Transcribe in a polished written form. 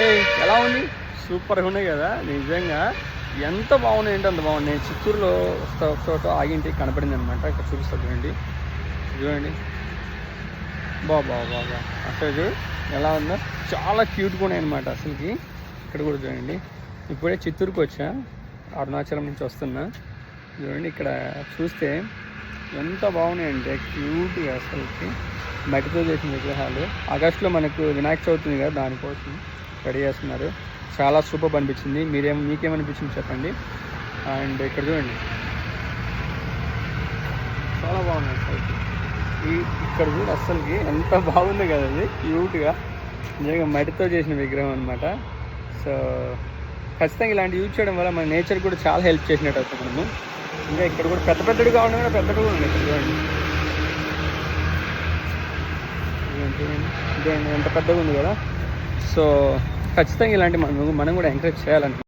హే ఎలా ఉంది? సూపర్గా ఉన్నాయి కదా నిజంగా. ఎంత బాగున్నాయి అంటే అంత బాగున్నాయి. నేను చిత్తూరులో ఒక చోట ఆగింటి కనపడింది అనమాట. ఇక్కడ చూపిస్తాను చూడండి. చూడండి బాబా బాబా అసలు ఎలా ఉందో చాలా క్యూట్గా ఉన్నాయి అనమాట అసలుకి. ఇక్కడ కూడా చూడండి. ఇప్పుడే చిత్తూరుకి వచ్చా, అరుణాచలం నుంచి వస్తున్నా. చూడండి ఇక్కడ చూస్తే ఎంత బాగున్నాయంటే క్యూట్గా అసలుకి. మట్టితో చేసిన విగ్రహాలు. ఆగస్టులో మనకు వినాయక చవితి ఉంది కదా, దానికోసం రెడీ చేస్తున్నారు. చాలా సూపర్ అనిపించింది. మీకేమనిపించింది చెప్పండి. అండ్ ఇక్కడ చూడండి చాలా బాగున్నాయి అసలుకి. ఇక్కడ కూడా అస్సలకి ఎంత బాగుంది కదా అది, క్యూట్గా నిజంగా మట్టితో చేసిన విగ్రహం అనమాట. సో ఖచ్చితంగా ఇలాంటి యూజ్ చేయడం వల్ల మన నేచర్ కూడా చాలా హెల్ప్ చేసినట్టు అవుతుంది మనము. ఇంకా ఇక్కడ కూడా పెద్దగా ఉన్నాయి కదా, పెద్దగా ఉన్నాయి ఇక్కడ చూడండి. చూడండి ఎంత పెద్దగా ఉంది కదా. సో ఖచ్చితంగా ఇలాంటి మనం కూడా ఎంకరేజ్ చేయాలని